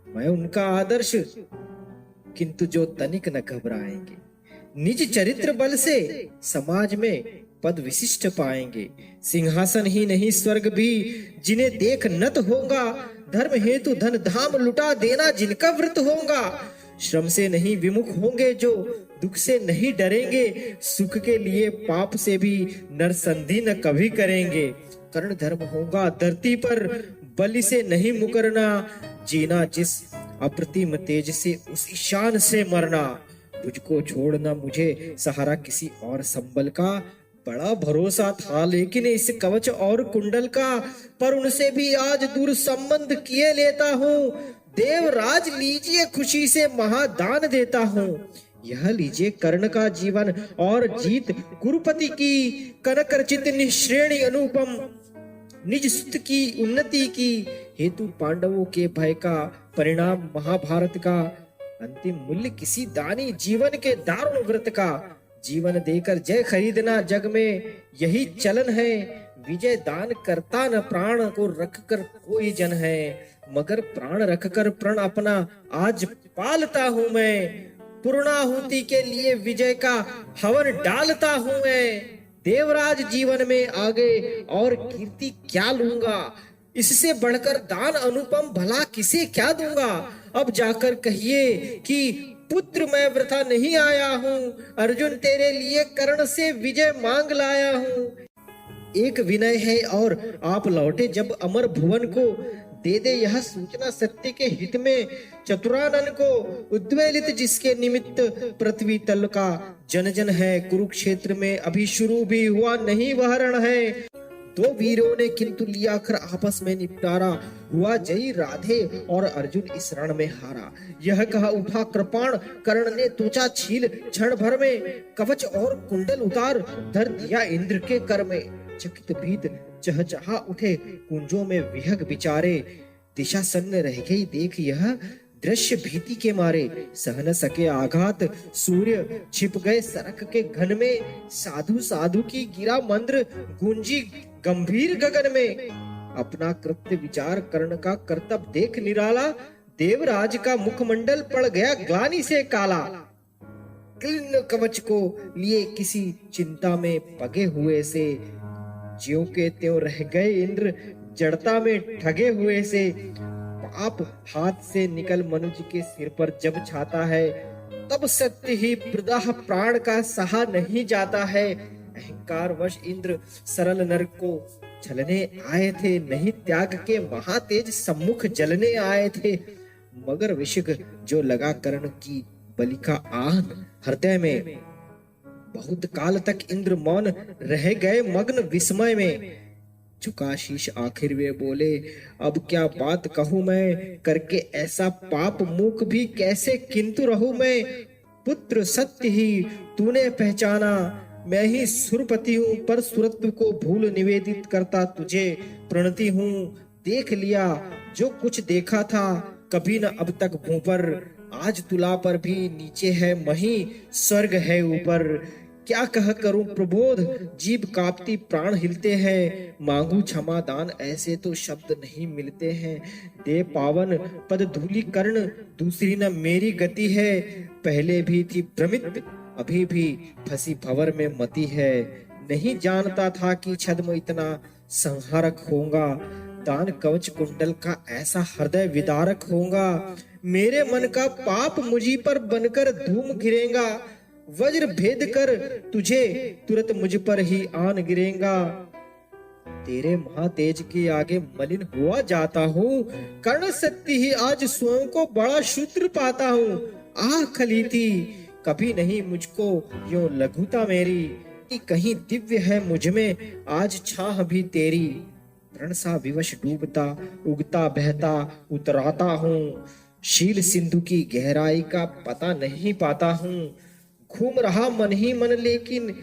मैं उनका आदर्श, किंतु जो तनिक न घबराएंगे, निज चरित्र बल से समाज में पद विशिष्ट पाएंगे। सिंहासन ही नहीं स्वर्ग भी जिन्हें देख नत होगा, धर्म हेतु धन धाम लुटा देना जिनका व्रत होगा। श्रम से नहीं विमुख होंगे जो, दुख से नहीं डरेंगे, सुख के लिए पाप से भी नरसंधि न कभी करेंगे। कर्ण धर्म होगा धरती पर, बलि से नहीं मुकरना, जीना जिस अप्रतिम तेज से उसी शान से मरना। तुझको छोड़ना मुझे सहारा किसी और संबल का, बड़ा भरोसा था लेकिन इस कवच और कुंडल का, पर उनसे भी आज दूर संबंध किए लेता हूँ। देवराज लीजिए खुशी से महादान देता हूँ। यह लीजिए कर्ण का जीवन और जीत कुरुपति की, कनक रचित निश्रेणी अनुपम, निज सुत की उन्नति की, हेतु पांडवों के भय का, परिणाम महाभारत का, अंतिम मूल्य किसी दानी जीवन के दारुण व्रत का। जीवन देकर जय खरीदना जग में यही चलन है, विजय दान करता न प्राण को रख कर कोई जन है। मगर प्राण रख कर प्रण अपना आज पालता हूँ मैं, पूर्णाहुति के लिए विजय का हवन डालता हूँ मैं। देवराज जीवन में आगे और कीर्ति क्या लूंगा, इससे बढ़कर दान अनुपम भला किसे क्या दूंगा। अब जाकर कहिए कि पुत्र मैं वृथा नहीं आया हूँ, अर्जुन तेरे लिए कर्ण से विजय मांग लाया हूँ। एक विनय है और आप लौटे जब अमर भुवन को, दे दे यह सूचना सत्य के हित में, चतुरानन को उद्वेलित जिसके निमित्त पृथ्वी तल का जन जन है। कुरुक्षेत्र में अभी शुरू भी हुआ नहीं वह रण है, दो वीरों ने किंतु लिया कर आपस में निपटारा, हुआ जयी राधे और अर्जुन इस रण में हारा। यह कहा उठा कृपाण, कर्ण ने त्वचा छील क्षण भर में, कवच और कुंडल उतार धर दिया इंद्र के कर में। चकित भीत चहचहा उठे कुंजों में विहग विचारे, दिशा सन्न रह गई देख यह दृश्य भीति के मारे। सह न सके आघात सूर्य छिप गए सरक के घन में, साधु साधु की गिरा मंत्र गूंजी गंभीर गगन में। अपना कृत्य विचार कर्ण का कर्तव्य देख निराला, देवराज का मुखमंडल पड़ गया ग्लानि से काला। किन्न कवच को लिए किसी चिंता में पगे हुए से, ज्यों के त्यों रह गए इंद्र जड़ता में ठगे हुए से। पाप हाथ से निकल मनुष्य के सिर पर जब छाता है, तब सत्य ही प्रदाह प्राण का सहा नहीं जाता है। अहंकार वश इंद्र सरल नरक को छलने आए थे, नहीं त्याग के महातेज सम्मुख जलने आए थे। मगर विषग जो लगा कर्ण की बलि का आहन हृदय में, बहुत काल तक इंद्र मौन रह गए मग्न विस्मय में। झुका शीश आखिर वे बोले, अब क्या बात कहूं मैं, करके ऐसा पाप मुख भी कैसे किंतु रहूं मैं। पुत्र सत्य ही तूने पहचाना, मैं ही सुरपति हूँ, पर सुरत्व को भूल निवेदित करता तुझे प्रणति हूँ। देख लिया जो कुछ देखा था, कभी न अब तक भूं पर, आज तुला पर भी नीचे है मही, स्वर्ग है ऊपर। क्या कह करूं प्रबोध, जीभ कांपती प्राण हिलते हैं, मांगू क्षमा दान ऐसे तो शब्द नहीं मिलते हैं। दे पावन पद धूलि कर्ण, दूसरी न मेरी गति है, पहले भी थी भ्रमित अभी भी फंसी भंवर में मति है। नहीं जानता था कि छद्म इतना संहारक होगा, दान कवच कुंडल का ऐसा हृदय विदारक होगा। मेरे मन का पाप मुझी पर बनकर धूम गिरेगा, वज्र भेद कर तुझे तुरंत मुझ पर ही आन गिरेगा। तेरे महातेज के आगे मलिन हुआ जाता हूँ, कर्ण सत्य ही आज स्वयं को बड़ा शूद्र पाता हूँ। आह खलीती कभी नहीं मुझको यो लघुता मेरी, कि कहीं दिव्य है मुझ में आज छाह भी तेरी। प्रण सा विवश डूबता उगता बहता उतराता हूँ, शील सिंधु की गहराई का पता नहीं पाता हूँ। घूम रहा मन ही मन लेकिन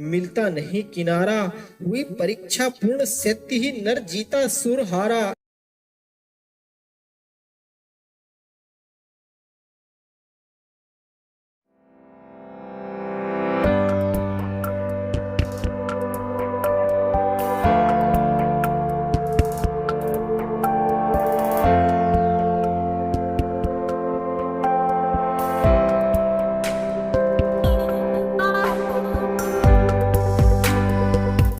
मिलता नहीं किनारा, हुई परीक्षा पूर्ण सत्य ही नर जीता सुर हारा।